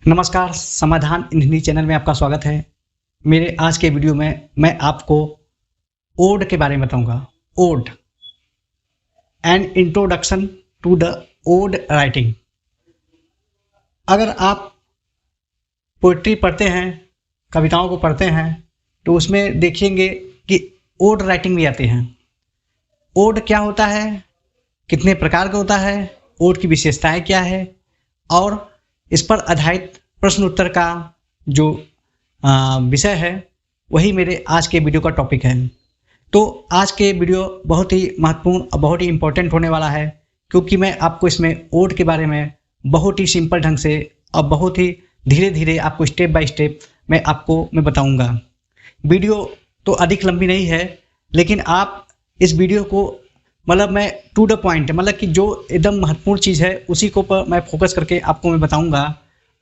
नमस्कार, समाधान इन हिंदी चैनल में आपका स्वागत है। मेरे आज के वीडियो में मैं आपको ओड के बारे में बताऊंगा। Ode, an introduction to the ode writing. अगर आप पोइट्री पढ़ते हैं, कविताओं को पढ़ते हैं, तो उसमें देखेंगे कि ओड राइटिंग भी आते हैं। ओड क्या होता है, कितने प्रकार का होता है, ओड की विशेषताएं क्या है, और इस पर आधारित प्रश्न उत्तर का जो विषय है वही मेरे आज के वीडियो का टॉपिक है। तो आज के वीडियो बहुत ही महत्वपूर्ण और बहुत ही इम्पोर्टेंट होने वाला है, क्योंकि मैं आपको इसमें ओड के बारे में बहुत ही सिंपल ढंग से और बहुत ही धीरे धीरे आपको स्टेप बाय स्टेप मैं बताऊंगा। वीडियो तो अधिक लंबी नहीं है, लेकिन आप इस वीडियो को मैं टू द पॉइंट, कि जो एकदम महत्वपूर्ण चीज़ है उसी को पर मैं फोकस करके आपको मैं बताऊंगा।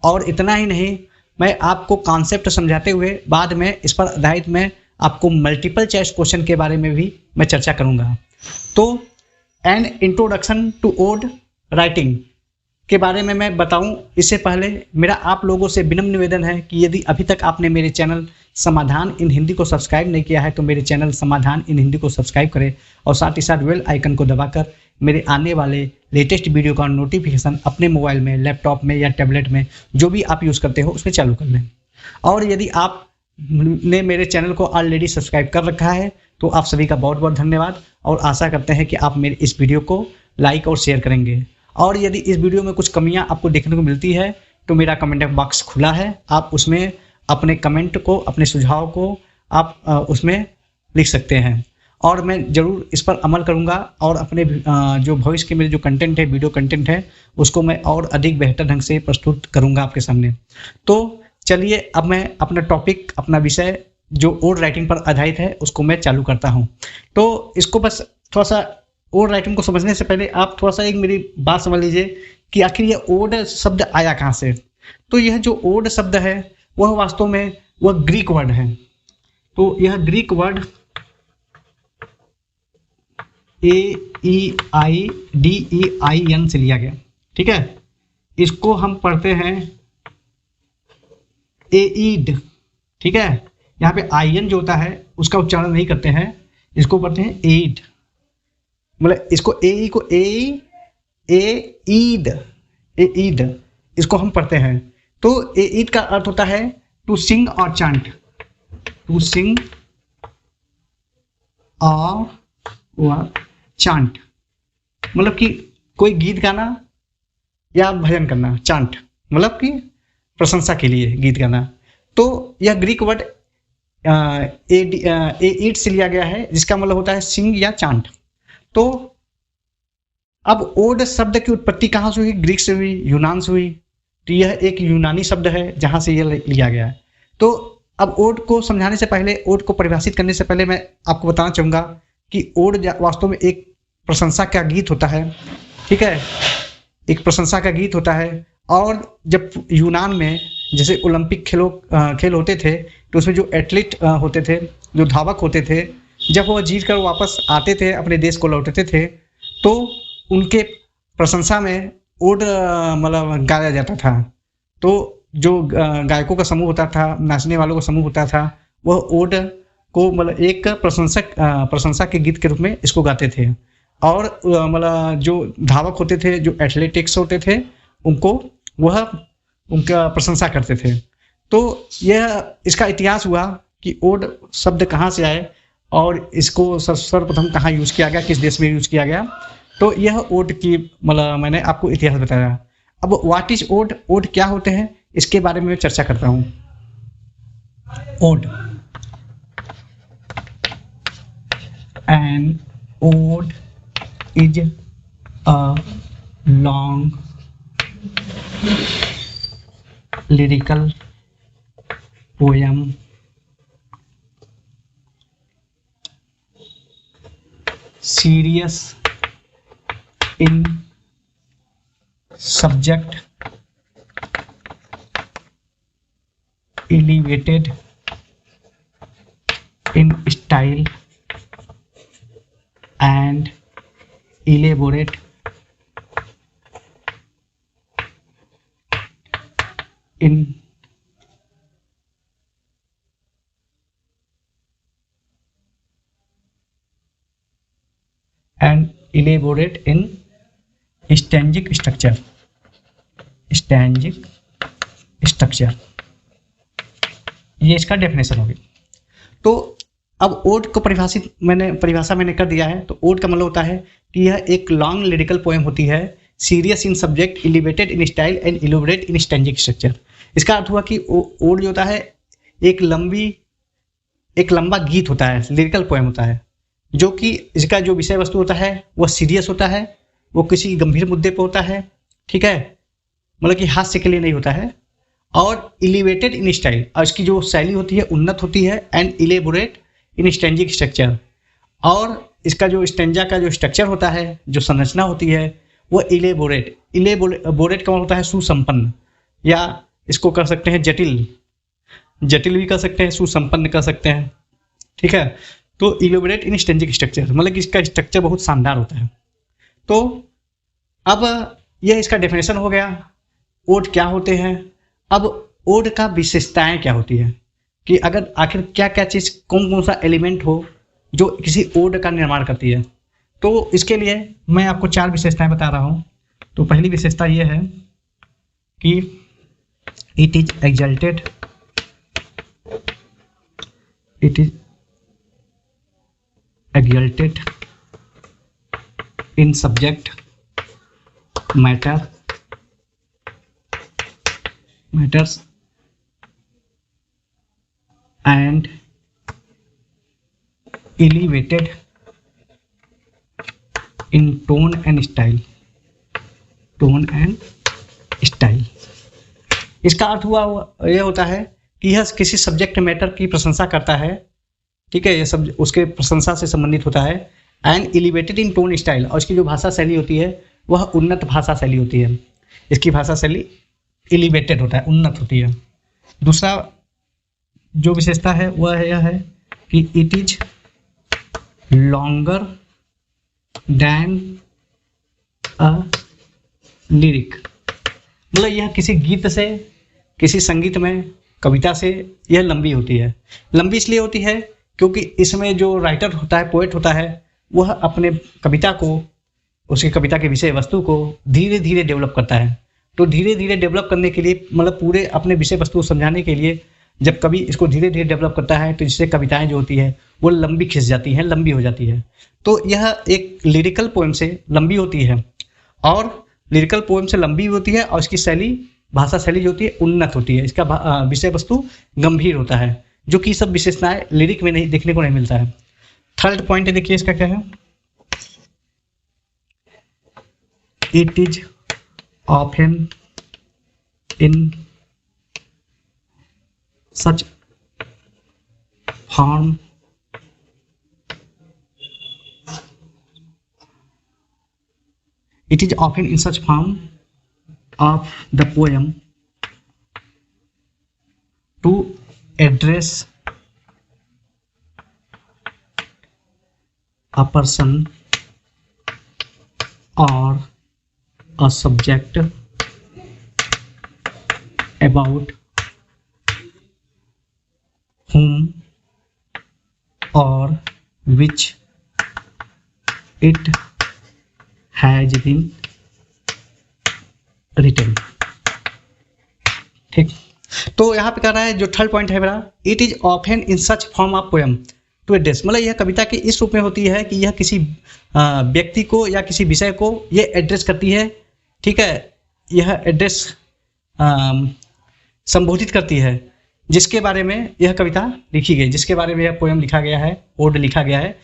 और इतना ही नहीं, मैं आपको कॉन्सेप्ट समझाते हुए बाद में इस पर आधारित मैं आपको मल्टीपल चॉइस क्वेश्चन के बारे में भी मैं चर्चा करूंगा। तो an introduction to ode writing के बारे में मैं बताऊं, इससे पहले मेरा आप लोगों से विनम्र निवेदन है कि यदि अभी तक आपने मेरे चैनल समाधान इन हिंदी को सब्सक्राइब नहीं किया है तो मेरे चैनल समाधान इन हिंदी को सब्सक्राइब करें और साथ ही साथ बेल आइकन को दबाकर मेरे आने वाले लेटेस्ट वीडियो का नोटिफिकेशन अपने मोबाइल में, लैपटॉप में या टैबलेट में, जो भी आप यूज़ करते हो उसमें चालू कर लें। और यदि आप ने मेरे चैनल को ऑलरेडी सब्सक्राइब कर रखा है तो आप सभी का बहुत बहुत धन्यवाद, और आशा करते हैं कि आप मेरे इस वीडियो को लाइक और शेयर करेंगे। और यदि इस वीडियो में कुछ कमियां आपको देखने को मिलती है तो मेरा कमेंट बॉक्स खुला है, आप उसमें अपने कमेंट को, अपने सुझाव को आप उसमें लिख सकते हैं और मैं ज़रूर इस पर अमल करूंगा और अपने जो भविष्य के मेरे जो कंटेंट है, वीडियो कंटेंट है, उसको मैं और अधिक बेहतर ढंग से प्रस्तुत करूंगा आपके सामने। तो चलिए अब मैं अपना टॉपिक, अपना विषय जो ओड राइटिंग पर आधारित है उसको मैं चालू करता हूँ। तो इसको बस थोड़ा सा ओड राइटिंग को समझने से पहले आप थोड़ा सा एक मेरी बात समझ लीजिए कि आखिर यह ओड शब्द आया कहाँ से। तो यह जो ओड शब्द है वह वास्तव में वह ग्रीक वर्ड है। तो यह ग्रीक वर्ड AEIDEIN से लिया गया, ठीक है। इसको हम पढ़ते हैं एईड, ठीक है। यहाँ पे आईएन जो होता है उसका उच्चारण नहीं करते हैं, इसको पढ़ते हैं एईड, इसको ए को एईड इसको हम पढ़ते हैं। तो एईड का अर्थ होता है टू सिंग और चांट, टू सिंग और चांट, कि कोई गीत गाना या भजन करना। चांट कि प्रशंसा के लिए गीत गाना। तो यह ग्रीक वर्ड एईड से लिया गया है, जिसका मतलब होता है सिंग या चांट। तो अब ओड शब्द की उत्पत्ति कहाँ से हुई? ग्रीक से हुई, यूनान से हुई। तो यह एक यूनानी शब्द है जहाँ से यह लिया गया है। तो अब ओड को समझाने से पहले, ओड को परिभाषित करने से पहले मैं आपको बताना चाहूँगा कि ओड वास्तव में एक प्रशंसा का गीत होता है, ठीक है। एक प्रशंसा का गीत होता है। और जब यूनान में जैसे ओलंपिक खेल होते थे तो उसमें जो एथलीट होते थे, जो धावक होते थे, जब वो जीत कर वापस आते थे, अपने देश को लौटते थे, तो उनके प्रशंसा में ओड गाया जाता था। तो जो गायकों का समूह होता था, नाचने वालों का समूह होता था, वह ओड को एक प्रशंसा के गीत के रूप में इसको गाते थे। और जो धावक होते थे, जो एथलेटिक्स होते थे, वह उनका प्रशंसा करते थे। तो यह इसका इतिहास हुआ कि ओड शब्द कहाँ से आए और इसको सर्वप्रथम कहाँ यूज़ किया गया, किस देश में यूज़ किया गया। तो यह ओड की मैंने आपको इतिहास बताया। अब व्हाट इज ओड, ओड क्या होते हैं, इसके बारे में मैं चर्चा करता हूँ। Ode, an ode is a long lyrical poem serious in subject, elevated in style and elaborate in and elaborate in stanzaic structure. Stanzaic structure, ये इसका डेफिनेशन होगी। तो अब ओड को परिभाषा मैंने कर दिया है। तो ओड का मतलब होता है कि यह एक लॉन्ग लिरिकल पोएम होती है, serious in subject, elevated in style and elaborate in stanzaic structure. इसका अर्थ हुआ कि ओड जो होता है एक लंबा गीत होता है, लिरिकल पोएम होता है, जो कि इसका जो विषय वस्तु होता है वह सीरियस होता है, वो किसी गंभीर मुद्दे पर होता है, ठीक है, मतलब कि हास्य के लिए नहीं होता है, और एलिवेटेड इन स्टाइल, और इसकी जो शैली होती है उन्नत होती है, and elaborate in stanzaic structure, और इसका जो स्टेंजा का जो स्ट्रक्चर होता है, जो संरचना होती है वो इलेबोरेट का मतलब होता है सुसंपन्न, या इसको कर सकते हैं जटिल भी कर सकते हैं, सुसंपन्न कर सकते हैं, ठीक है। तो इलेबोरेट इन स्टैंजिक स्ट्रक्चर मतलब कि इसका स्ट्रक्चर बहुत शानदार होता है। तो अब यह इसका डेफिनेशन हो गया, ओड क्या होते हैं। अब ओड का विशेषताएं क्या होती है, कि अगर आखिर क्या क्या चीज़, कौन सा एलिमेंट हो जो किसी ओड का निर्माण करती है। तो इसके लिए मैं आपको 4 विशेषताएं बता रहा हूँ। तो पहली विशेषता यह है कि it is exalted in subject matters and elevated in tone and style। इसका अर्थ हुआ यह होता है कि यह किसी सब्जेक्ट मैटर की प्रशंसा करता है, ठीक है, यह सब उसके प्रशंसा से संबंधित होता है, and elevated in tone style, और इसकी जो भाषा शैली होती है वह उन्नत भाषा शैली होती है। इसकी भाषा शैली एलिवेटेड होता है, उन्नत होती है। दूसरा जो विशेषता है वह यह है कि it is longer then a lyric, मतलब यह किसी गीत से, किसी संगीत में, कविता से यह लंबी होती है। लंबी इसलिए होती है क्योंकि इसमें जो राइटर होता है, पोएट होता है, वह अपने कविता को, उसकी कविता के विषय वस्तु को धीरे धीरे डेवलप करता है। तो धीरे धीरे डेवलप करने के लिए, मतलब पूरे अपने विषय वस्तु को समझाने के लिए जब कवि इसको धीरे धीरे डेवलप करता है, तो इससे कविताएं जो होती है वो लंबी खिंच जाती हैं, लंबी हो जाती है। तो यह एक लिरिकल पोएम से लंबी होती है, और लिरिकल पोएम से लंबी होती है, और इसकी शैली, भाषा शैली जो होती है उन्नत होती है। इसका विषय वस्तु गंभीर होता है, जो कि सब विशेषताएं लिरिक में नहीं देखने को नहीं मिलता है। थर्ड पॉइंट देखिए इसका क्या है, it is often in such form it is often in such form of the poem to address a person or a subject about whom or which it has been written। ठीक, तो यहाँ पे कह रहा है, जो थर्ड पॉइंट है मेरा, it is often in such form of poem to address, मतलब यह कविता के इस रूप में होती है कि यह किसी व्यक्ति को या किसी विषय को यह एड्रेस करती है, ठीक है, यह एड्रेस संबोधित करती है, जिसके बारे में यह कविता लिखी गई, जिसके बारे में यह पोएम लिखा गया है, ओड लिखा गया है।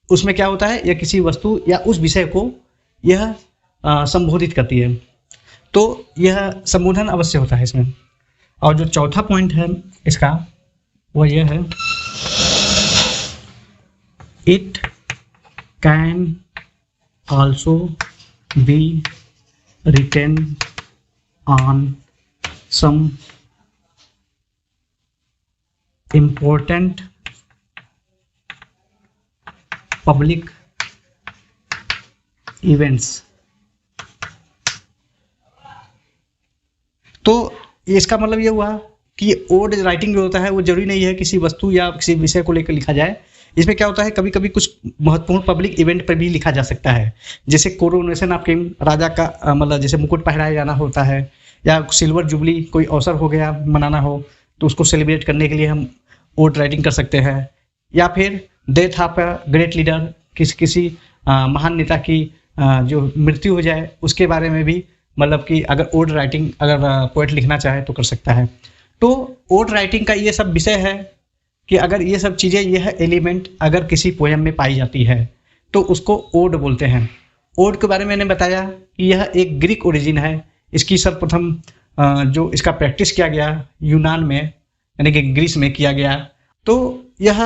उसमें क्या होता है, यह किसी वस्तु या उस विषय को यह संबोधित करती है। तो यह संबोधन अवश्य होता है इसमें। और जो चौथा पॉइंट है इसका वो यह है, it can also be written on some important public events। तो इसका मतलब ये हुआ कि ओड राइटिंग जो होता है वो जरूरी नहीं है किसी वस्तु या किसी विषय को लेकर लिखा जाए। इसमें क्या होता है, कभी कभी कुछ महत्वपूर्ण पब्लिक इवेंट पर भी लिखा जा सकता है। जैसे कोरोनेशन ऑफ किंग, राजा का मतलब जैसे मुकुट पहनाया जाना होता है, या सिल्वर जुबली कोई अवसर हो गया मनाना हो तो उसको सेलिब्रेट करने के लिए हम ओड राइटिंग कर सकते हैं। या फिर death of a great leader, किसी महान नेता की जो मृत्यु हो जाए उसके बारे में भी मतलब कि अगर ओड राइटिंग अगर पोएट लिखना चाहे तो कर सकता है। तो ओड राइटिंग का ये सब विषय है कि अगर ये सब चीज़ें, यह एलिमेंट अगर किसी पोएम में पाई जाती है तो उसको ओड बोलते हैं। ओड के बारे में मैंने बताया कि यह एक ग्रीक ओरिजिन है। इसकी सर्वप्रथम जो इसका प्रैक्टिस किया गया यूनान में, यानी कि ग्रीस में किया गया। तो यह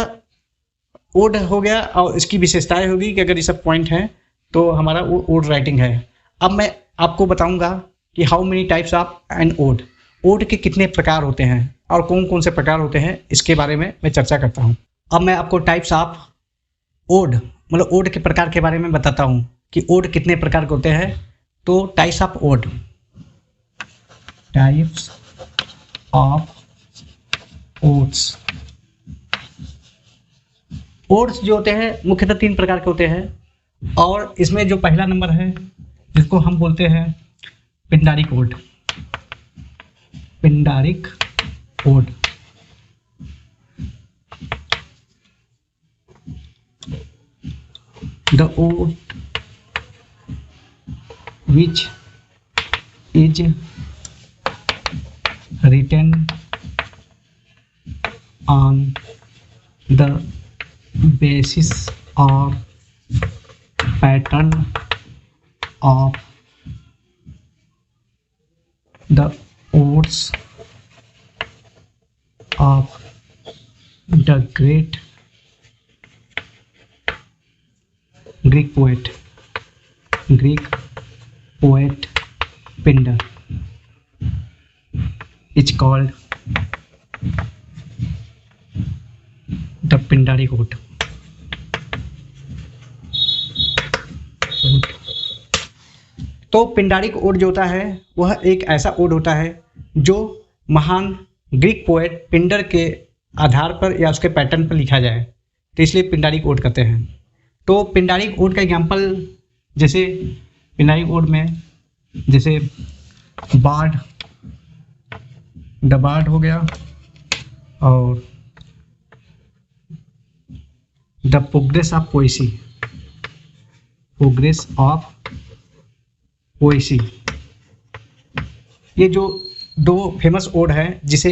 ओड हो गया और इसकी विशेषताएं होगी कि अगर ये सब पॉइंट हैं तो हमारा वो ओड राइटिंग है। अब मैं आपको बताऊंगा कि how many types of an ode, ode के कितने प्रकार होते हैं और कौन कौन से प्रकार होते हैं, इसके बारे में मैं चर्चा करता हूं। अब मैं आपको टाइप्स ऑफ ओड मतलब ओड के प्रकार के बारे में बताता हूं कि ओड कितने प्रकार के होते हैं। तो types of ode, types of odes. Odes जो होते हैं मुख्यतः 3 प्रकार के होते हैं और इसमें जो पहला नंबर है जिसको हम बोलते हैं Pindaric ode. पिंडारिक ode the ode which is written on the basis or pattern of the odes of the great Greek poet Pindar is called the Pindaric ode. तो पिंडारिक ओड जो होता है वह एक ऐसा ओड होता है जो महान ग्रीक पोएट पिंडर के आधार पर या उसके पैटर्न पर लिखा जाए, तो इसलिए पिंडारिक ओड कहते हैं। तो पिंडारिक ओड का एग्जाम्पल, जैसे पिंडारिक ओड में जैसे बार्ड, द बार्ड हो गया और the progress of Poaceae, progress of Poaceae. ये जो 2 फेमस ओड है जिसे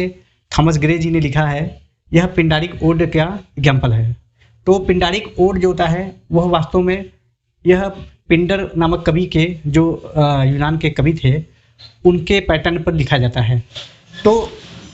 थॉमस ग्रे जी ने लिखा है, यह पिंडारिक ओड का एग्जाम्पल है। तो पिंडारिक ओड जो होता है वह वास्तव में यह पिंडर नामक कवि के, जो यूनान के कवि थे, उनके पैटर्न पर लिखा जाता है। तो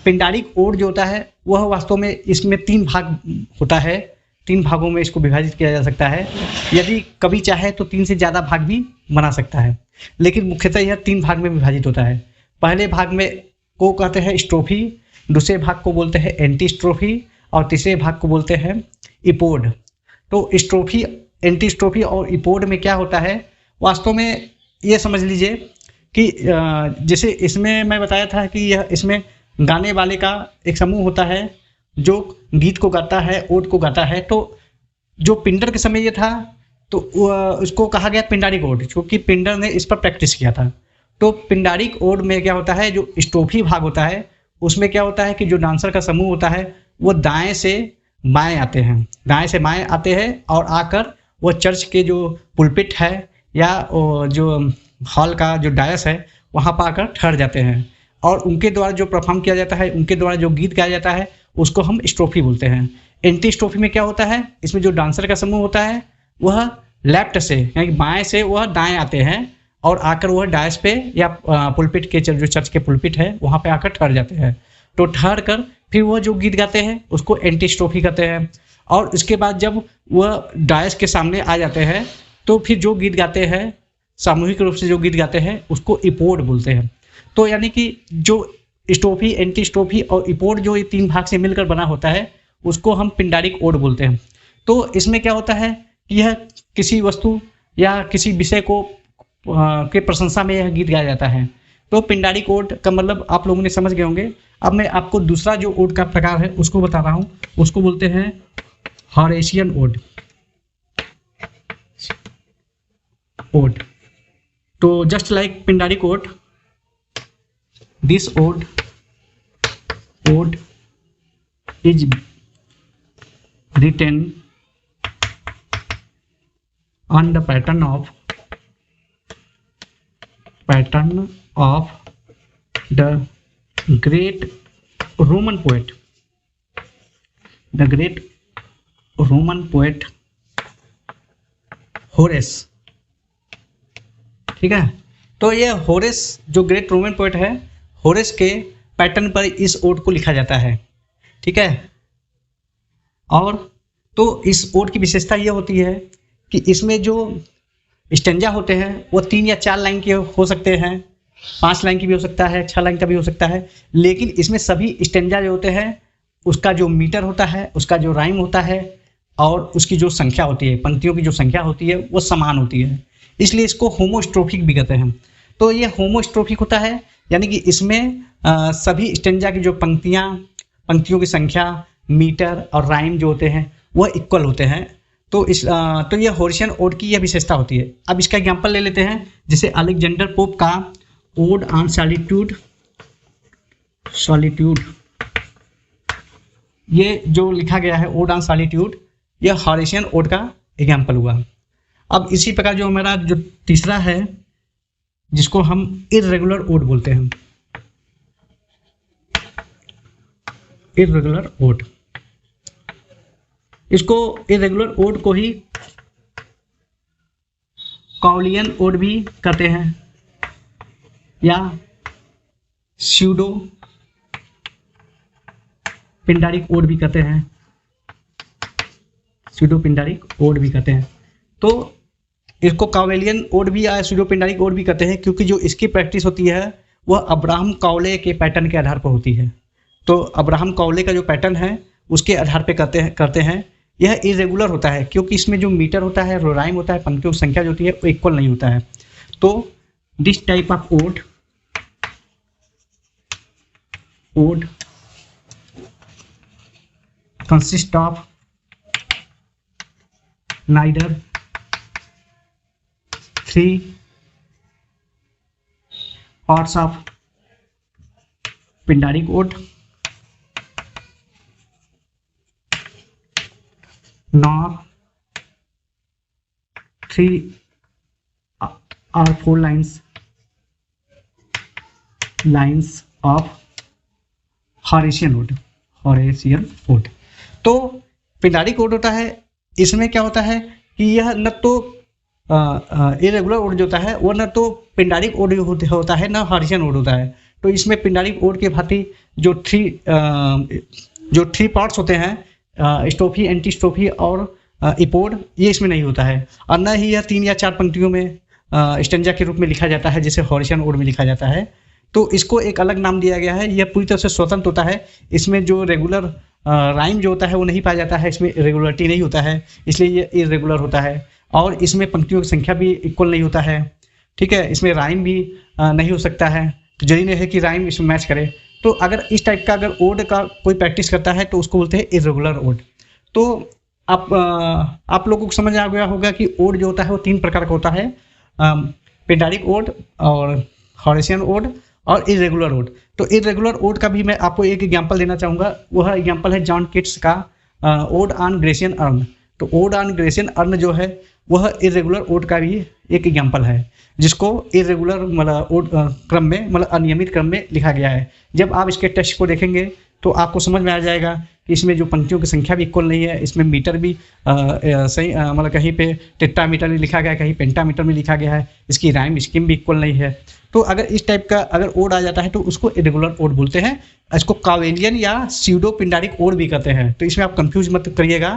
पिंडारिक ओड जो होता है वह वास्तव में इसमें 3 भाग होता है, 3 भागों में इसको विभाजित किया जा सकता है। यदि कवि चाहे तो 3 से ज़्यादा भाग भी बना सकता है, लेकिन मुख्यतः यह 3 भाग में विभाजित होता है। पहले भाग में को कहते हैं स्ट्रोफी, दूसरे भाग को बोलते हैं एंटी स्ट्रोफी और तीसरे भाग को बोलते हैं इपोड। तो स्ट्रोफी, एंटी स्ट्रोफी और इपोड में क्या होता है, वास्तव में ये समझ लीजिए कि जैसे इसमें मैं बताया था कि यह इसमें गाने वाले का एक समूह होता है जो गीत को गाता है, ओड को गाता है। तो जो पिंडर के समय ये था तो उसको कहा गया पिंडारिक ओड, क्योंकि पिंडर ने इस पर प्रैक्टिस किया था। तो पिंडारिक ओड में क्या होता है, जो स्ट्रोफी भाग होता है उसमें क्या होता है कि जो डांसर का समूह होता है वो दाएं से बाएं आते हैं, दाएं से बाएं आते हैं और आकर वो चर्च के जो पुलपिट है या जो हॉल का जो डायस है वहाँ पर आकर ठहर जाते हैं और उनके द्वारा जो परफॉर्म किया जाता है, उनके द्वारा जो गीत गाया जाता है उसको हम स्ट्रोफी बोलते हैं। एंटी स्ट्रोफी में क्या होता है, इसमें जो डांसर का समूह होता है वह लेफ्ट से यानी बाएं से वह दाएं आते हैं और आकर वह डायस पे या पुलपिट के जो चर्च के पुलपिट है वहाँ पे आकर ठहर जाते हैं। तो ठहर कर फिर वह जो गीत गाते हैं उसको एंटी स्ट्रोफी कहते हैं। और इसके बाद जब वह डायस के सामने आ जाते हैं तो फिर जो गीत गाते हैं, सामूहिक रूप से जो गीत गाते हैं उसको इपोड बोलते हैं। तो यानी कि जो स्ट्रोफी, एंटी स्ट्रोफी और इपोड जो ये 3 भाग से मिलकर बना होता है उसको हम पिंडारिक ओड बोलते हैं। तो इसमें क्या होता है कि यह किसी वस्तु या किसी विषय को के प्रशंसा में यह गीत गाया जाता है। तो पिंडारिक ओड का मतलब आप लोगों ने समझ गए होंगे। अब मैं आपको दूसरा जो ओड का प्रकार है उसको बता रहा हूँ, उसको बोलते हैं हॉरेशियन ओड। तो just like Pindaric ode, this ode is written on the pattern of the great Roman poet, Horace. ठीक है, तो ये होरेस जो ग्रेट रोमन पोएट है, होरेस के पैटर्न पर इस ओड को लिखा जाता है। ठीक है, और तो इस ओड की विशेषता ये होती है कि इसमें जो स्टेंजा होते हैं वो 3 या 4 लाइन के हो सकते हैं, 5 लाइन की भी हो सकता है, 6 लाइन का भी हो सकता है, लेकिन इसमें सभी स्टेंजा जो होते हैं उसका जो मीटर होता है, उसका जो राइम होता है और उसकी जो संख्या होती है, पंक्तियों की जो संख्या होती है वो समान होती है, इसलिए इसको होमोस्ट्रोफिक भी कहते हैं। तो ये होमोस्ट्रोफिक होता है, यानी कि इसमें सभी स्टेंजा की जो पंक्तियों की संख्या, मीटर और राइम जो होते हैं वह इक्वल होते हैं। तो ये होरेशियन ओड की यह विशेषता होती है। अब इसका एग्जांपल ले लेते हैं, जैसे अलेक्जेंडर पोप का ओड ऑन सॉलिट्यूड, ये जो लिखा गया है ओड ऑन सॉलिट्यूड, यह होरेशियन ओड का एग्जांपल हुआ। अब इसी प्रकार जो हमारा जो तीसरा है जिसको हम इर्रेगुलर ओड बोलते हैं, इर्रेगुलर ओड, इसको इर्रेगुलर ओड को ही कॉवलियन ओड भी कहते हैं या स्यूडो पिंडारिक ओड भी कहते हैं, स्यूडो पिंडारिक ओड भी कहते हैं। तो इसको कावेलियन ओड भी या स्यूडो पिंडारिक ओड भी कहते हैं, क्योंकि जो इसकी प्रैक्टिस होती है वह अब्राहम काउले के पैटर्न के आधार पर होती है। तो अब्राहम काउले का जो पैटर्न है उसके आधार पे करते हैं। यह इरेगुलर होता है क्योंकि इसमें जो मीटर होता है, राइम होता है, पंक्तियों की संख्या जो होती है वो इक्वल नहीं होता है। तो this type of ode consist of neither 3 parts of Pindaric ode nor 3 or 4 lines of Horatian ode. तो पिंडारिक ओड होता है, इसमें क्या होता है कि यह न तो इरेगुलर ओड जो होता है वो न तो पिंडारिक ओड होता है न हॉरेशियन ओड होता है। तो इसमें पिंडारिक ओड के भांति जो 3 पार्ट्स होते हैं, स्ट्रोफी, एंटी स्ट्रोफी और इपोड, ये इसमें नहीं होता है। और न ही यह 3 या 4 पंक्तियों में स्टेंजा के रूप में लिखा जाता है जैसे हॉरेशियन ओड में लिखा जाता है। तो इसको एक अलग नाम दिया गया है। यह पूरी तरह से स्वतंत्र होता है। इसमें जो रेगुलर राइम जो होता है वो नहीं पाया जाता है, इसमें रेगुलरिटी नहीं होता है, इसलिए ये इरेगुलर होता है। और इसमें पंक्तियों की संख्या भी इक्वल नहीं होता है। ठीक है, इसमें राइम भी नहीं हो सकता है, तो जरूरी नहीं है कि राइम इसमें मैच करे। तो अगर इस टाइप का अगर ओड का कोई प्रैक्टिस करता है तो उसको बोलते हैं इरेगुलर ओड। तो आप लोगों को समझ आ गया होगा कि ओड जो होता है वो 3 प्रकार का होता है, पिंडारिक ओड और हॉरेशियन ओड और इरेगुलर ओड। तो इरेगुलर ओड का भी मैं आपको एक एग्जांपल देना चाहूँगा। वह एग्जांपल है जॉन किट्स का ओड ऑन ग्रेशियन अर्न। तो ओड ऑन ग्रेशियन अर्न जो है वह इरेगुलर ओड का भी एक एग्जांपल है, जिसको इरेगुलर मतलब ओड क्रम में, मतलब अनियमित क्रम में लिखा गया है। जब आप इसके टेक्स्ट को देखेंगे तो आपको समझ में आ जाएगा कि इसमें जो पंक्तियों की संख्या भी इक्वल नहीं है, इसमें मीटर भी सही मतलब कहीं पे टेट्रामीटर में लिखा गया है, कहीं पेंटामीटर में लिखा गया है, इसकी राइम स्कीम भी इक्वल नहीं है। तो अगर इस टाइप का अगर ओड आ जाता है तो उसको इरेगुलर ओड बोलते हैं। इसको कावेलियन या स्यूडो पिंडारिक ओड भी कहते हैं। तो इसमें आप कंफ्यूज मत करिएगा,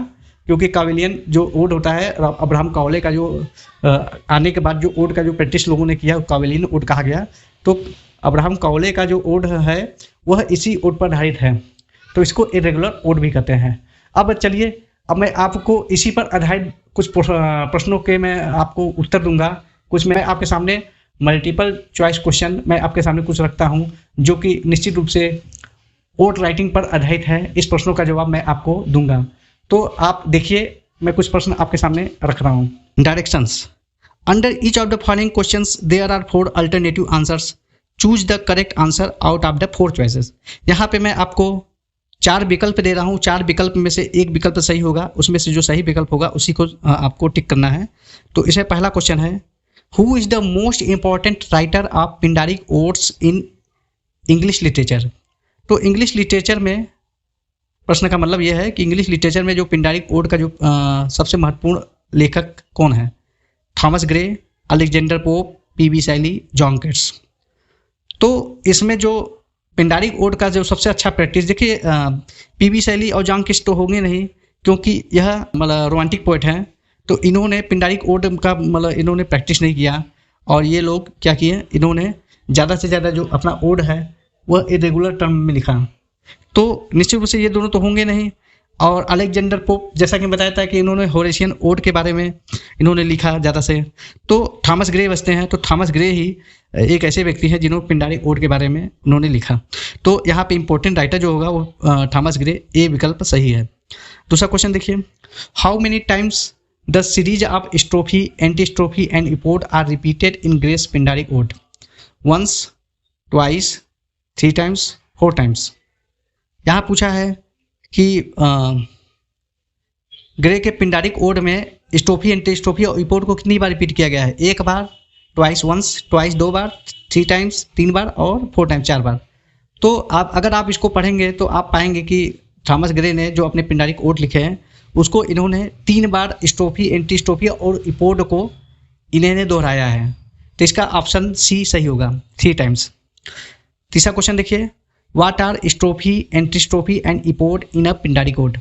क्योंकि कावेलियन जो ओड होता है अब्राहम काउले का जो आने के बाद जो ओड का जो प्रैक्टिस लोगों ने किया कावेलियन ओड कहा गया। तो अब्राहम काउले का जो ओड है वह इसी ओड पर आधारित है, तो इसको इरेगुलर ओड भी कहते हैं। अब चलिए, अब मैं आपको इसी पर आधारित कुछ प्रश्नों के मैं आपको उत्तर दूंगा। कुछ मैं आपके सामने मल्टीपल चॉइस क्वेश्चन मैं आपके सामने कुछ रखता हूं जो कि निश्चित रूप से ओड राइटिंग पर आधारित है। इस प्रश्नों का जवाब मैं आपको दूंगा। तो आप देखिए, मैं कुछ प्रश्न आपके सामने रख रहा हूं। Directions. Under each of the following questions there are 4 alternative answers. Choose the correct answer out of the 4 choices. यहाँ पे मैं आपको 4 विकल्प दे रहा हूँ। 4 विकल्प में से एक विकल्प सही होगा, उसमें से जो सही विकल्प होगा उसी को आपको टिक करना है। तो इसमें पहला क्वेश्चन है, who is the most important writer of पिंडारिक odds in English literature. तो इंग्लिश लिटरेचर में प्रश्न का मतलब यह है कि इंग्लिश लिटरेचर में जो पिंडारिक ओड का जो सबसे महत्वपूर्ण लेखक कौन है। Thomas Gray, Alexander Pope, PB Shelley, John Keats. तो इसमें जो पिंडारिक ओड का जो सबसे अच्छा प्रैक्टिस, देखिए पीबी शैली और जॉन केट्स तो होंगे नहीं, क्योंकि यह मतलब रोमांटिक पोएट हैं। तो इन्होंने पिंडारिक ओड का मतलब इन्होंने प्रैक्टिस नहीं किया। और ये लोग क्या किए, इन्होंने ज़्यादा से ज़्यादा जो अपना ओड है वह इरेगुलर टर्म में लिखा। तो निश्चित रूप से ये दोनों तो होंगे नहीं। और अलेक्जेंडर पोप, जैसा कि बताया था कि इन्होंने होरेशियन ओड के बारे में इन्होंने लिखा ज़्यादा से। तो थॉमस ग्रे बचते हैं। तो थॉमस ग्रे ही एक ऐसे व्यक्ति हैं जिन्होंने पिंडारिक ओड के बारे में उन्होंने लिखा। तो यहाँ पे इंपॉर्टेंट राइटर जो होगा वो थॉमस ग्रे, ए विकल्प सही है। दूसरा क्वेश्चन देखिए, how many times the series of strophe, antistrophe and epode are repeated in grace Pindaric ode. Once, twice, 3 times, 4 times. यहाँ पूछा है कि ग्रे के पिंडारिक ओड में स्ट्रोफी, एंटी-स्ट्रोफी और इपोड को कितनी बार रिपीट किया गया है। 1 बार, ट्वाइस वंस, ट्वाइस 2 बार, 3 टाइम्स 3 बार और 4 टाइम्स 4 बार। तो अगर आप इसको पढ़ेंगे तो आप पाएंगे कि थॉमस ग्रे ने जो अपने पिंडारिक ओड लिखे हैं उसको इन्होंने 3 बार स्ट्रोफी, एंटी-स्ट्रोफी और इपोड को इन्होंने दोहराया है। तो इसका ऑप्शन सी सही होगा, 3 टाइम्स। तीसरा क्वेश्चन देखिए, what are strophe, antistrophe and epode in a Pindaric ode.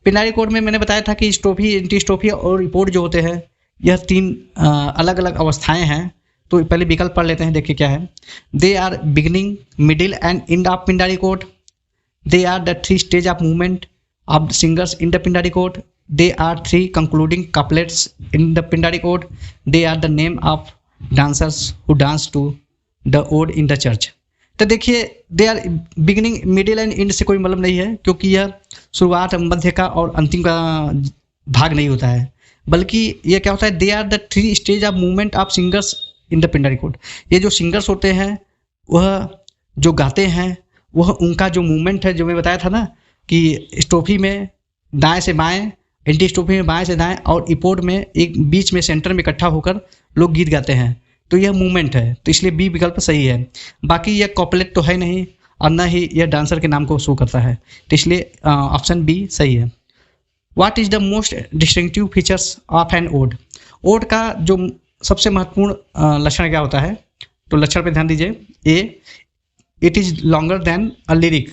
पिंडारिक ओड में मैंने बताया था कि स्ट्रोफी, एंटी-स्ट्रोफी और इपोड जो होते हैं यह 3 अलग अलग अवस्थाएं हैं। तो पहले विकल्प पढ़ लेते हैं, देखिए क्या है। They are beginning, middle and end of Pindaric ode. They are the 3 stage of movement of the singers in the Pindaric ode. They are 3 concluding couplets in the Pindaric ode. They are the name of dancers who dance to the ode in the church. तो देखिए, they are beginning, middle and end से कोई मतलब नहीं है, क्योंकि यह शुरुआत, मध्य का और अंतिम का भाग नहीं होता है, बल्कि यह क्या होता है, they are the 3 stage of movement of singers in the Pindaric ode. ये जो सिंगर्स होते हैं वह जो गाते हैं वह उनका जो मूवमेंट है, जो मैं बताया था ना कि स्ट्रोफी में दाएं से बाएं, एंटी स्ट्रोफी में बाएं से दाएं और इपोड में एक बीच में सेंटर में इकट्ठा होकर लोग गीत गाते हैं। तो यह मूवमेंट है, तो इसलिए बी विकल्प सही है। बाकी यह कॉपलेट तो है नहीं और न ही यह डांसर के नाम को शो करता है, तो इसलिए ऑप्शन बी सही है। What is the most distinctive features of an ode. Ode का जो सबसे महत्वपूर्ण लक्षण क्या होता है, तो लक्षण पे ध्यान दीजिए। A, it is longer than a lyric,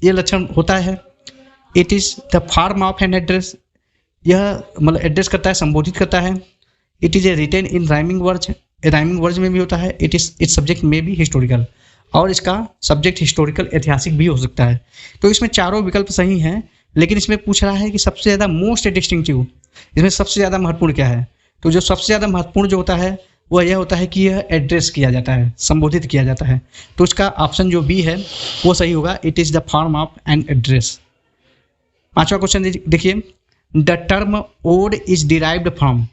ये लक्षण होता है। It is the form of an address, यह मतलब एड्रेस करता है, संबोधित करता है। It is a written in rhyming words, rhyming words में भी होता है। इट इज इट्स सब्जेक्ट में भी हिस्टोरिकल, और इसका सब्जेक्ट हिस्टोरिकल, ऐतिहासिक भी हो सकता है। तो इसमें चारों विकल्प सही हैं, लेकिन इसमें पूछ रहा है कि सबसे ज़्यादा मोस्ट डिस्टिंक्टिव, इसमें सबसे ज़्यादा महत्वपूर्ण क्या है। तो जो सबसे ज़्यादा महत्वपूर्ण जो होता है वह यह होता है कि यह एड्रेस किया जाता है, संबोधित किया जाता है। तो इसका ऑप्शन जो बी है वो सही होगा, it is the form of an address. 5वां क्वेश्चन देखिए, the term ode is derived from.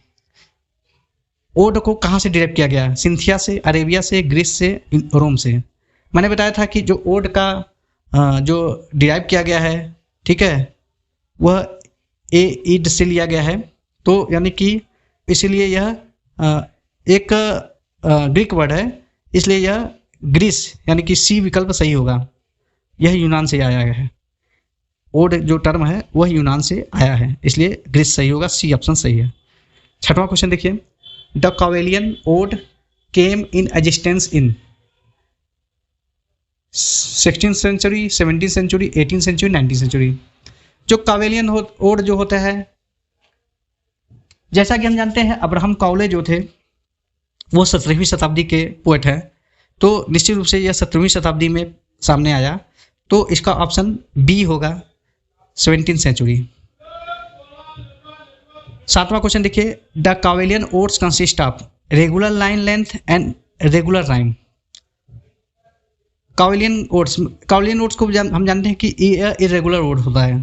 Ode को कहाँ से डिराइव किया गया? सिंथिया से, अरेबिया से, ग्रीस से, रोम से। मैंने बताया था कि जो ओड का जो डिराइव किया गया है, ठीक है, वह ईड से लिया गया है। तो यानी कि इसलिए यह एक ग्रीक वर्ड है, इसलिए यह ग्रीस यानी कि सी विकल्प सही होगा। यह यूनान से आया है, ओड जो टर्म है वह यूनान से आया है, इसलिए ग्रीस सही होगा, सी ऑप्शन सही है। 6वां क्वेश्चन देखिए, the Cowleyan ode came in existence in 16th century, 17th century, 18th century, 19th century. जो क्वेलियन ओड जो होता है, जैसा कि हम जानते हैं अब्राहम कौले जो थे वो 17वीं शताब्दी के पोएट हैं। तो निश्चित रूप से यह 17वीं शताब्दी में सामने आया, तो इसका ऑप्शन बी होगा, 17th सेंचुरी। 7वां क्वेश्चन देखिए, the Cowleyan odes consist of regular line length and regular rhyme. Cowleyan odes को हम जानते हैं कि इरेगुलर ओड होता है,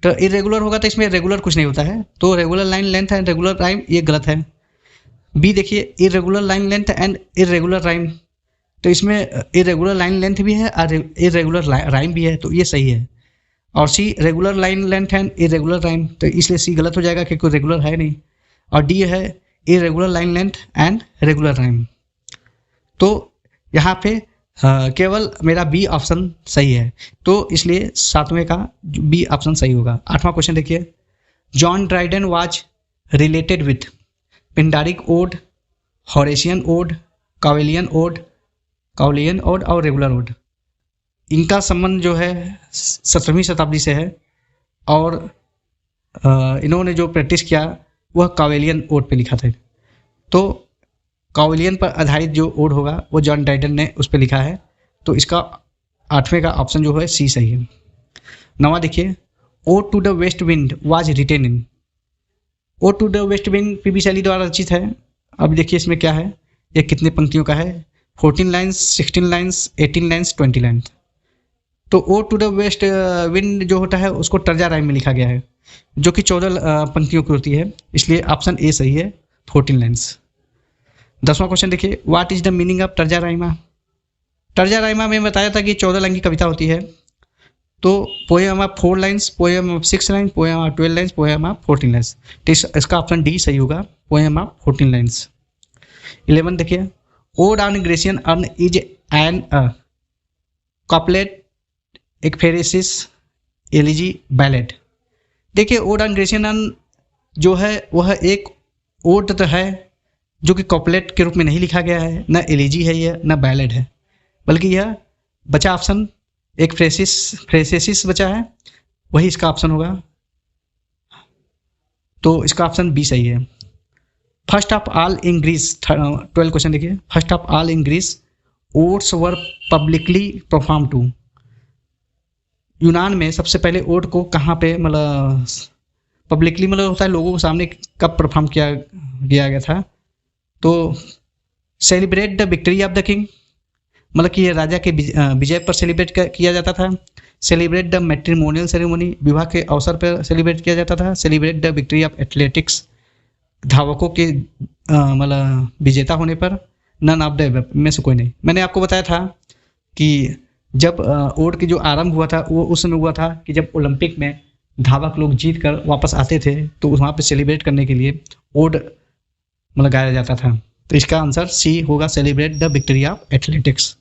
तो इरेगुलर होगा तो इसमें रेगुलर कुछ नहीं होता है, तो regular line length and regular rhyme ये गलत है। बी देखिए, irregular line length and irregular rhyme, तो इसमें इरेगुलर लाइन लेंथ भी है और इरेगुलर राइम भी है, तो ये सही है। और C, regular line length and irregular rhyme, तो इसलिए सी गलत हो जाएगा क्योंकि रेगुलर है नहीं। और डी है irregular line length and regular rhyme. तो यहाँ पे केवल मेरा बी ऑप्शन सही है, तो इसलिए 7वें का बी ऑप्शन सही होगा। 8वां क्वेश्चन देखिए, John Dryden was related with Pindaric ode, Horatian ode, Cowleyan ode और रेगुलर ओड। इनका संबंध जो है 17वीं शताब्दी से है और इन्होंने जो प्रैक्टिस किया वह काउलियन ओड पे लिखा था। तो काउलियन पर आधारित जो ओड होगा वो जॉन ड्राइडन ने उस पर लिखा है, तो इसका 8वें का ऑप्शन जो है सी सही है। 9वां देखिए, ode to the waste Wind was written in. Ode to the waste Wind P B Shelley द्वारा रचित है। अब देखिए इसमें क्या है, ये कितने पंक्तियों का है, 14 लाइन्स, 16 लाइन्स, 18 लाइन्स, 20 लाइन्स। तो ode to the west wind जो होता है उसको टर्जा राइम में लिखा गया है, जो कि 14 पंक्तियों की होती है, इसलिए ऑप्शन ए सही है, 14 लाइन्स। 10वां क्वेश्चन देखिए, what is the meaning of terza Raima. Terza Raima में बताया था कि 14 लाइन की कविता होती है। तो poem of 4 lines, poem of 6 lines, poem of 12 lines, poem of 14 lines, तो इसका ऑप्शन डी सही होगा, पोएम ऑफ 14 लाइन्स। 11 देखिए, ode on Grecian urn is an couplet, ekphrasis, elegy, ballad. देखिए ओड ऑन ग्रेशियन अर्न जो है वह एक ओड तो है जो कि कॉपलेट के रूप में नहीं लिखा गया है, न एलिजी है यह, न बैलेट है, बल्कि यह बचा ऑप्शन एक फ्रेसेसिस बचा है, वही इसका ऑप्शन होगा, तो इसका ऑप्शन बी सही है। First of all in Greece, 12 question देखिए, first of all in Greece odes were publicly perform to. यूनान में सबसे पहले ओड को कहाँ पे मतलब पब्लिकली मतलब होता है लोगों के सामने कब परफॉर्म किया गया था, तो celebrate the victory of the king, मतलब कि ये राजा के विजय पर सेलिब्रेट किया जाता था। सेलिब्रेट द मैट्रिमोनियल सेरेमनी, विवाह के अवसर पर सेलिब्रेट किया जाता था। Celebrate the victory of athletics, धावकों के मतलब विजेता होने पर। नन ऑफ द में से कोई नहीं। मैंने आपको बताया था कि जब ओड की जो आरंभ हुआ था वो उस समय हुआ था कि जब ओलंपिक में धावक लोग जीत कर वापस आते थे तो वहाँ पे सेलिब्रेट करने के लिए ओड मतलब गाया जाता था, तो इसका आंसर सी होगा, celebrate the victory of athletics.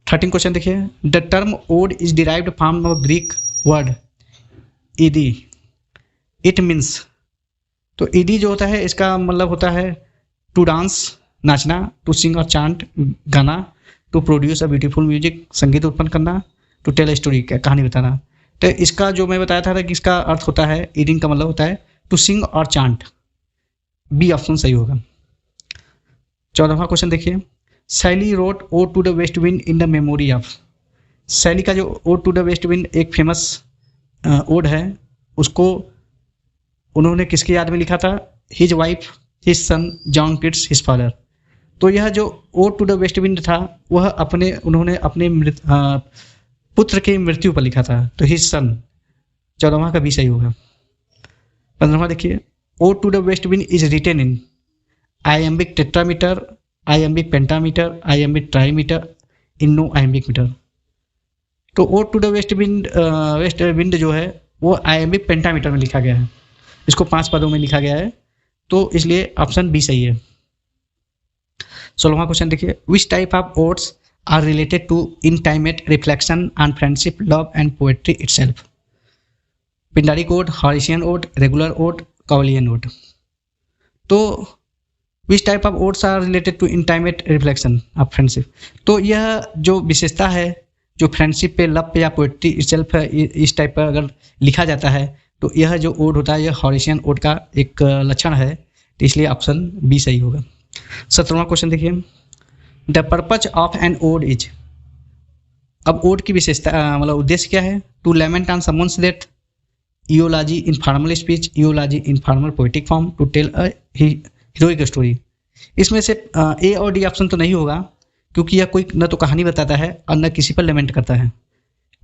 13 question देखिए, the term ode is derived from the Greek word eidi, it means. तो ईडी जो होता है इसका मतलब होता है टू डांस, नाचना, टू सिंग और चांट, गाना, to produce a beautiful music, संगीत उत्पन्न करना, टू टेल स्टोरी, कहानी बताना। तो इसका जो मैं बताया था कि इसका अर्थ होता है, ईडिंग का मतलब होता है टू सिंग और चांट, बी ऑप्शन सही होगा। 14वां क्वेश्चन देखिए, Shelley wrote ode to the waste Wind in the memory of. Shelley का जो odd to the waste Wind एक फेमस ओड है, उसको उन्होंने किसकी याद में लिखा था, his wife, his son, John Keats, his father. तो यह जो ओड टू द वेस्ट विंड था वह उन्होंने अपने पुत्र की मृत्यु पर लिखा था, तो हिज सन, 14वां का भी सही होगा। 15वां देखिए, ode to the waste wind is written in iambic tetrameter, iambic pentameter, iambic trimeter, इनो आइएम्बिक मीटर। तो ode to the west wind जो है वो आइएम्बिक पेंटामीटर में लिखा गया है, इसको 5 पदों में लिखा गया है, तो इसलिए ऑप्शन बी सही है। 16वां क्वेश्चन देखिए, which type of odes are related to intimate reflection on friendship, love and poetry itself. Pindaric ode, Horatian ode, regular ode, Cowleyan ode. तो which type of odes are related to intimate reflection of friendship, तो यह जो विशेषता है जो friendship पे, love पे या पोएट्री इटसेल्फ है, इस टाइप पर अगर लिखा जाता है तो यह जो ओड होता है यह हॉरेशियन ओड का एक लक्षण है, तो इसलिए ऑप्शन बी सही होगा। 17वां क्वेश्चन देखिए, the purpose of an ode is. अब ओड की विशेषता मतलब उद्देश्य क्या है, to lament on someone's death, eulogy in formal speech, eulogy in formal poetic form, to tell a heroic story. इसमें से ए और डी ऑप्शन तो नहीं होगा, क्योंकि यह कोई न तो कहानी बताता है और न किसी पर लेमेंट करता है।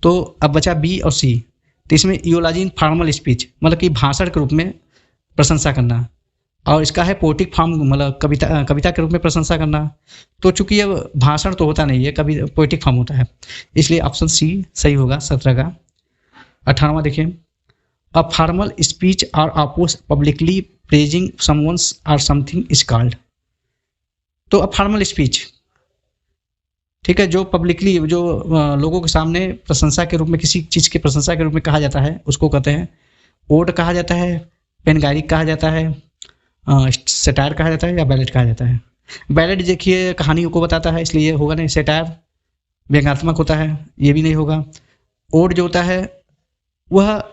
तो अब बचा बी और सी। तो इसमें इयोलॉजी इन फॉर्मल स्पीच, मतलब कि भाषण के रूप में प्रशंसा करना, और इसका है पोएटिक फॉर्म, मतलब कविता के रूप में प्रशंसा करना। तो चूंकि यह भाषण तो होता नहीं है, कभी पोएटिक फॉर्म होता है, इसलिए ऑप्शन सी सही होगा 17 का। 18वां देखिए, अ फॉर्मल स्पीच और अपोज पब्लिकली प्रेजिंग समवंस और समथिंग इज कॉल्ड। तो अ फॉर्मल स्पीच, ठीक है, जो पब्लिकली, जो लोगों के सामने प्रशंसा के रूप में, किसी चीज़ की प्रशंसा के रूप में कहा जाता है, उसको कहते हैं ओड कहा जाता है, पेनगारिक कहा जाता है, सेटायर कहा जाता है, या बैलेट कहा जाता है। बैलेट देखिए कहानियों को बताता है, इसलिए ये होगा नहीं। सेटायर व्यंग्यात्मक होता है, ये भी नहीं होगा। ओड जो होता है वह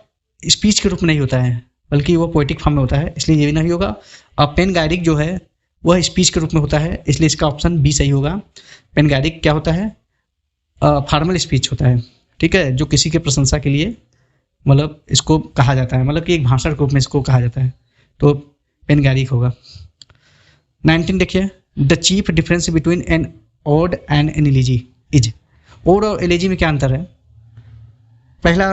स्पीच के रूप में नहीं होता है, बल्कि वो पोएटिक फॉर्म में होता है, इसलिए ये भी नहीं होगा। और पेनगारिक जो है वह स्पीच के रूप में होता है, इसलिए इसका ऑप्शन बी सही होगा। पेनगारिक क्या होता है? फॉर्मल स्पीच होता है, ठीक है, जो किसी के प्रशंसा के लिए मतलब इसको कहा जाता है, मतलब कि एक भाषण के रूप में इसको कहा जाता है, तो पेनगारिक होगा। 19 देखिए, the chief difference between an ode and an elegy is. Ode और एलिजी में क्या अंतर है? पहला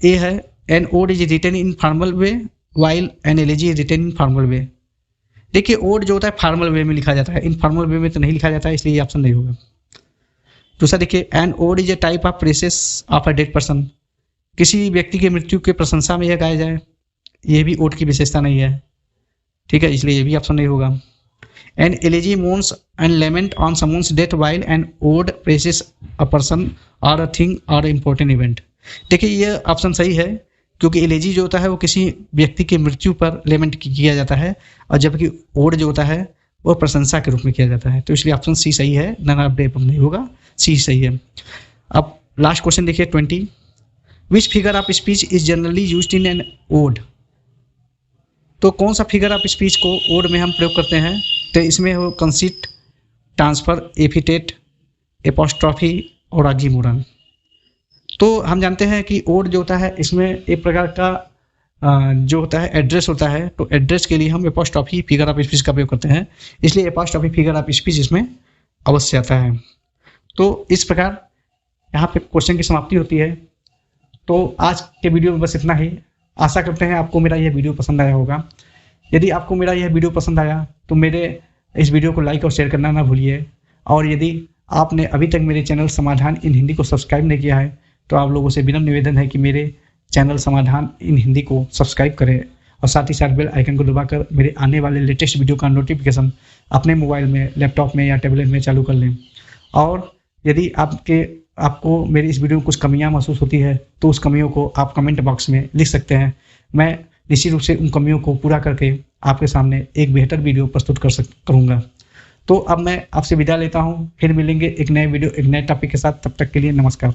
ए है, an ode is written in formal way while an elegy is written in formal way. देखिए ओड जो होता है फॉर्मल वे में लिखा जाता है, इनफॉर्मल वे में तो नहीं लिखा जाता है, इसलिए ये ऑप्शन नहीं होगा। दूसरा देखिए, an ode is a type of praises of a dead person. किसी व्यक्ति की मृत्यु के प्रशंसा में यह गाया जाए, यह भी ओड की विशेषता नहीं है, ठीक है, इसलिए ये भी ऑप्शन नहीं होगा। An elegy mourns and lament on someone's death while an ode praises a person और अ थिंग और इम्पोर्टेंट इवेंट। देखिए ये ऑप्शन सही है, क्योंकि एलिजी जो होता है वो किसी व्यक्ति की मृत्यु पर लेमेंट किया जाता है, और जबकि ओड जो होता है वो प्रशंसा के रूप में किया जाता है, तो इसलिए ऑप्शन सी सही है, नन ऑफ द अबव नहीं होगा, सी सही है। अब लास्ट क्वेश्चन देखिए 20, which figure of speech is generally used in an ode. तो कौन सा फिगर ऑफ स्पीच को ओड में हम प्रयोग करते हैं? तो इसमें हो कंसीट, ट्रांसफर, एपिथेट, एपोस्ट्रॉफी और ऑक्सीमोरन। तो हम जानते हैं कि ओड जो होता है इसमें एक प्रकार का जो होता है एड्रेस होता है, तो एड्रेस के लिए हम एपोस्ट्रॉफी फिगर ऑफ स्पीच का प्रयोग करते हैं, इसलिए एपोस्ट्रॉफी फिगर ऑफ स्पीच इसमें अवश्य आता है। तो इस प्रकार यहाँ पे क्वेश्चन की समाप्ति होती है। तो आज के वीडियो में बस इतना ही। आशा करते हैं आपको मेरा यह वीडियो पसंद आया होगा। यदि आपको मेरा यह वीडियो पसंद आया तो मेरे इस वीडियो को लाइक और शेयर करना ना भूलिए, और यदि आपने अभी तक मेरे चैनल समाधान इन हिंदी को सब्सक्राइब नहीं किया है तो आप लोगों से विनम्र निवेदन है कि मेरे चैनल समाधान इन हिंदी को सब्सक्राइब करें, और साथ ही साथ बेल आइकन को दबाकर मेरे आने वाले लेटेस्ट वीडियो का नोटिफिकेशन अपने मोबाइल में, लैपटॉप में या टैबलेट में चालू कर लें। और यदि आपको मेरी इस वीडियो में कुछ कमियां महसूस होती है तो उस कमियों को आप कमेंट बॉक्स में लिख सकते हैं। मैं निश्चित रूप से उन कमियों को पूरा करके आपके सामने एक बेहतर वीडियो प्रस्तुत करूँगा। तो अब मैं आपसे विदा लेता हूँ, फिर मिलेंगे एक नए वीडियो एक नए टॉपिक के साथ। तब तक के लिए नमस्कार।